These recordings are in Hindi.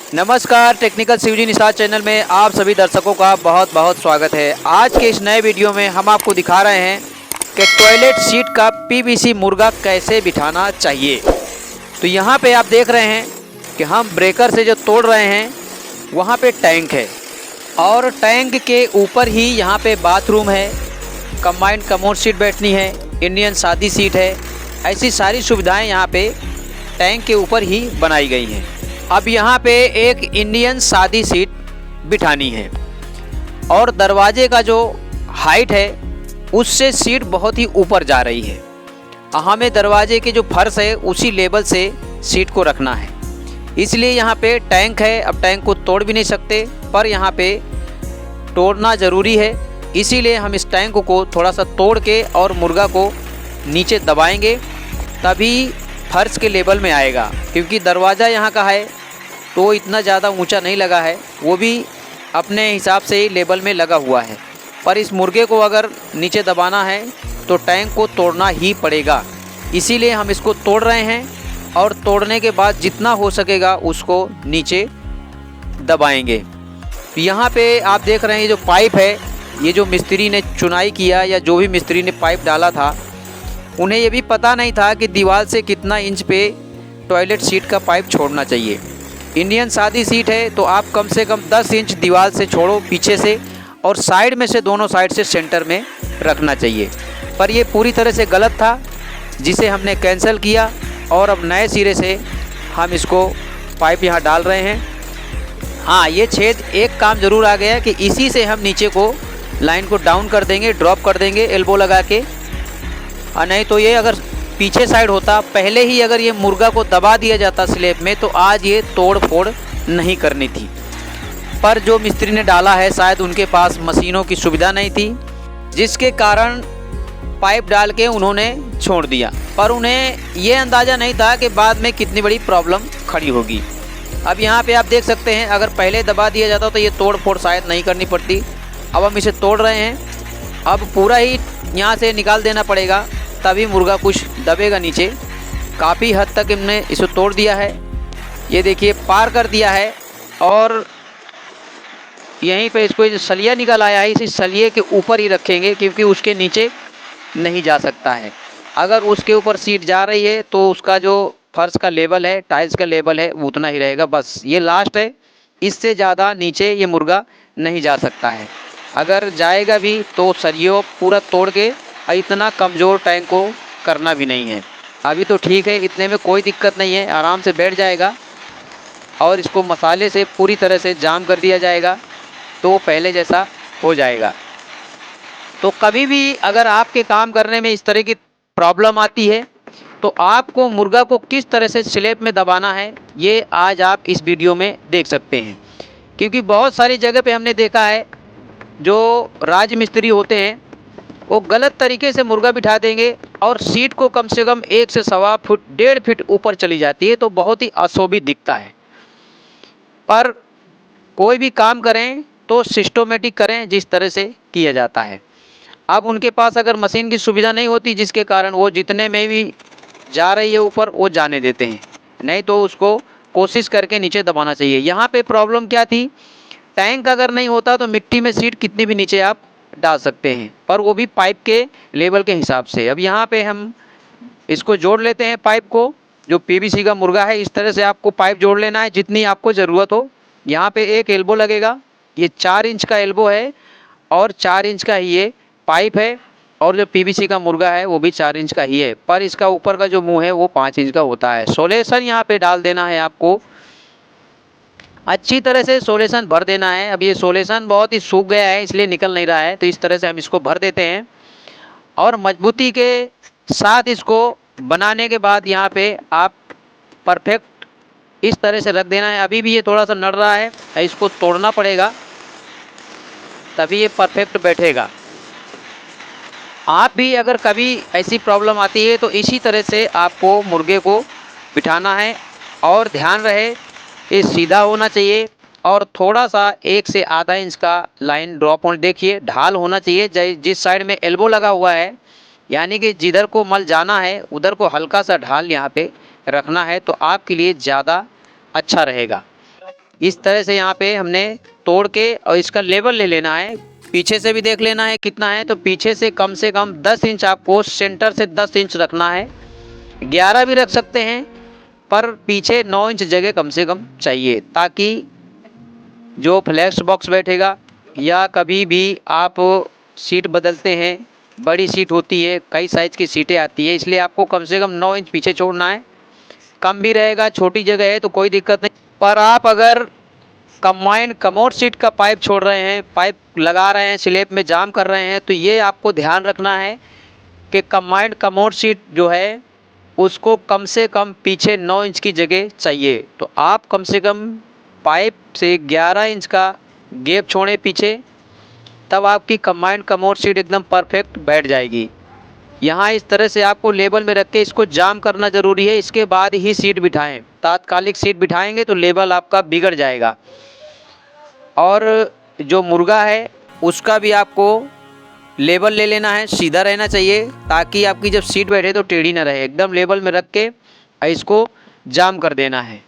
नमस्कार, टेक्निकल शिवजी निषाद चैनल में आप सभी दर्शकों का बहुत बहुत स्वागत है। आज के इस नए वीडियो में हम आपको दिखा रहे हैं कि टॉयलेट सीट का पीवीसी मुर्गा कैसे बिठाना चाहिए। तो यहाँ पे आप देख रहे हैं कि हम ब्रेकर से जो तोड़ रहे हैं वहाँ पे टैंक है और टैंक के ऊपर ही यहाँ पे बाथरूम है, कंबाइंड कमोड सीट बैठनी है, इंडियन शादी सीट है। ऐसी सारी सुविधाएं यहाँ पे टैंक के ऊपर ही बनाई गई हैं। अब यहाँ पे एक इंडियन शादी सीट बिठानी है और दरवाजे का जो हाइट है उससे सीट बहुत ही ऊपर जा रही है। हमें दरवाजे के जो फर्श है उसी लेवल से सीट को रखना है, इसलिए यहाँ पे टैंक है। अब टैंक को तोड़ भी नहीं सकते, पर यहाँ पे तोड़ना ज़रूरी है, इसीलिए हम इस टैंक को थोड़ा सा तोड़ के और मुर्गा को नीचे दबाएंगे, तभी फर्श के लेवल में आएगा। क्योंकि दरवाज़ा यहाँ का है तो इतना ज़्यादा ऊंचा नहीं लगा है, वो भी अपने हिसाब से ही लेवल में लगा हुआ है। पर इस मुर्गे को अगर नीचे दबाना है तो टैंक को तोड़ना ही पड़ेगा, इसीलिए हम इसको तोड़ रहे हैं और तोड़ने के बाद जितना हो सकेगा उसको नीचे दबाएंगे। यहाँ पे आप देख रहे हैं जो पाइप है, ये जो मिस्त्री ने चुनाई किया या जो भी मिस्त्री ने पाइप डाला था, उन्हें ये भी पता नहीं था कि दीवार से कितना इंच पे टॉयलेट सीट का पाइप छोड़ना चाहिए। इंडियन शादी सीट है तो आप कम से कम 10 इंच दीवार से छोड़ो पीछे से, और साइड में से दोनों साइड से सेंटर में रखना चाहिए। पर ये पूरी तरह से गलत था, जिसे हमने कैंसिल किया और अब नए सिरे से हम इसको पाइप यहाँ डाल रहे हैं। हाँ, ये छेद एक काम ज़रूर आ गया कि इसी से हम नीचे को लाइन को डाउन कर देंगे, ड्रॉप कर देंगे एल्बो लगा के। नहीं तो ये अगर पीछे साइड होता, पहले ही अगर ये मुर्गा को दबा दिया जाता स्लैब में, तो आज ये तोड़ फोड़ नहीं करनी थी। पर जो मिस्त्री ने डाला है शायद उनके पास मशीनों की सुविधा नहीं थी, जिसके कारण पाइप डाल के उन्होंने छोड़ दिया। पर उन्हें ये अंदाज़ा नहीं था कि बाद में कितनी बड़ी प्रॉब्लम खड़ी होगी। अब यहाँ पे आप देख सकते हैं, अगर पहले दबा दिया जाता तो ये तोड़ फोड़ शायद नहीं करनी पड़ती। अब हम इसे तोड़ रहे हैं, अब पूरा ही यहाँ से निकाल देना पड़ेगा, तभी मुर्गा कुछ दबेगा नीचे। काफ़ी हद तक हमने इसे तोड़ दिया है, ये देखिए पार कर दिया है। और यहीं पे इसको जो सलिया निकल आया है, इसी सलिए के ऊपर ही रखेंगे, क्योंकि उसके नीचे नहीं जा सकता है। अगर उसके ऊपर सीट जा रही है तो उसका जो फर्श का लेवल है, टाइल्स का लेवल है, वो उतना ही रहेगा, बस ये लास्ट है। इससे ज़्यादा नीचे ये मुर्गा नहीं जा सकता है। अगर जाएगा भी तो सरियों पूरा तोड़ के, इतना कमज़ोर टैंक को करना भी नहीं है। अभी तो ठीक है, इतने में कोई दिक्कत नहीं है, आराम से बैठ जाएगा। और इसको मसाले से पूरी तरह से जाम कर दिया जाएगा तो पहले जैसा हो जाएगा। तो कभी भी अगर आपके काम करने में इस तरह की प्रॉब्लम आती है तो आपको मुर्गा को किस तरह से स्लैब में दबाना है, ये आज आप इस वीडियो में देख सकते हैं। क्योंकि बहुत सारी जगह पे हमने देखा है जो राज मिस्त्री होते हैं वो गलत तरीके से मुर्गा बिठा देंगे और सीट को कम से कम 1 से सवा फुट 1.5 फीट ऊपर चली जाती है, तो बहुत ही अशोभित दिखता है। पर कोई भी काम करें तो सिस्टमेटिक करें, जिस तरह से किया जाता है। अब उनके पास अगर मशीन की सुविधा नहीं होती, जिसके कारण वो जितने में भी जा रही है ऊपर वो जाने देते हैं, नहीं तो उसको कोशिश करके नीचे दबाना चाहिए। यहाँ पे प्रॉब्लम क्या थी, टैंक अगर नहीं होता तो मिट्टी में सीट कितनी भी नीचे आप डाल सकते हैं, पर वो भी पाइप के लेवल के हिसाब से। अब यहाँ पे हम इसको जोड़ लेते हैं पाइप को, जो पीवीसी का मुर्गा है इस तरह से आपको पाइप जोड़ लेना है जितनी आपको ज़रूरत हो। यहाँ पे एक एल्बो लगेगा, ये 4 इंच का एल्बो है और 4 इंच का ही ये पाइप है। और जो पीवीसी का मुर्गा है वो भी 4 इंच का ही है, पर इसका ऊपर का जो मुंह है वो 5 इंच का होता है। सोलेशन यहाँ पे डाल देना है आपको, अच्छी तरह से सोलेशन भर देना है। अब ये सोलेशन बहुत ही सूख गया है इसलिए निकल नहीं रहा है, तो इस तरह से हम इसको भर देते हैं और मजबूती के साथ इसको बनाने के बाद यहाँ पे आप परफेक्ट इस तरह से रख देना है। अभी भी ये थोड़ा सा नड़ रहा है, इसको तोड़ना पड़ेगा तभी ये परफेक्ट बैठेगा। आप भी अगर कभी ऐसी प्रॉब्लम आती है तो इसी तरह से आपको मुर्गे को बिठाना है, और ध्यान रहे ये सीधा होना चाहिए और थोड़ा सा 1 से आधा इंच का लाइन ड्रॉप होना, देखिए ढाल होना चाहिए। जिस साइड में एल्बो लगा हुआ है, यानी कि जिधर को मल जाना है उधर को हल्का सा ढाल यहाँ पे रखना है, तो आपके लिए ज़्यादा अच्छा रहेगा। इस तरह से यहाँ पे हमने तोड़ के और इसका लेवल ले लेना है। पीछे से भी देख लेना है कितना है, तो पीछे से कम 10 इंच आपको सेंटर से 10 इंच रखना है। 11 भी रख सकते हैं, पर पीछे 9 इंच जगह कम से कम चाहिए, ताकि जो फ्लैक्स बॉक्स बैठेगा या कभी भी आप सीट बदलते हैं, बड़ी सीट होती है, कई साइज़ की सीटें आती है, इसलिए आपको कम से कम 9 इंच पीछे छोड़ना है। कम भी रहेगा, छोटी जगह है तो कोई दिक्कत नहीं। पर आप अगर कंबाइंड कमोड सीट का पाइप छोड़ रहे हैं, पाइप लगा रहे हैं, स्लैब में जाम कर रहे हैं, तो ये आपको ध्यान रखना है कि कंबाइंड कमोड सीट जो है उसको कम से कम पीछे 9 इंच की जगह चाहिए। तो आप कम से कम पाइप से 11 इंच का गैप छोड़ें पीछे, तब आपकी कंबाइंड कमोड सीट एकदम परफेक्ट बैठ जाएगी। यहाँ इस तरह से आपको लेवल में रख के इसको जाम करना ज़रूरी है, इसके बाद ही सीट बिठाएं। तात्कालिक सीट बिठाएंगे तो लेवल आपका बिगड़ जाएगा। और जो मुर्गा है उसका भी आपको लेवल ले लेना है, सीधा रहना चाहिए, ताकि आपकी जब सीट बैठे तो टेढ़ी ना रहे। एकदम लेवल में रख के इसको जाम कर देना है।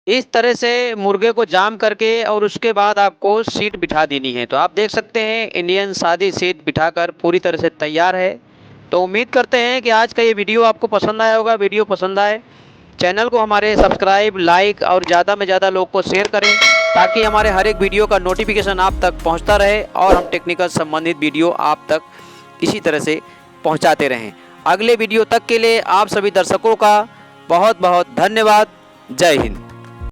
इस तरह से मुर्गे को जाम करके और उसके बाद आपको सीट बिठा देनी है। तो आप देख सकते हैं इंडियन सादी सीट बिठाकर पूरी तरह से तैयार है। तो उम्मीद करते हैं कि आज का ये वीडियो आपको पसंद आया होगा। वीडियो पसंद आए चैनल को हमारे सब्सक्राइब, लाइक और ज़्यादा में ज़्यादा लोग को शेयर करें, ताकि हमारे हर एक वीडियो का नोटिफिकेशन आप तक पहुँचता रहे और हम टेक्निकल संबंधित वीडियो आप तक इसी तरह से पहुँचाते रहें। अगले वीडियो तक के लिए आप सभी दर्शकों का बहुत बहुत धन्यवाद। जय हिंद।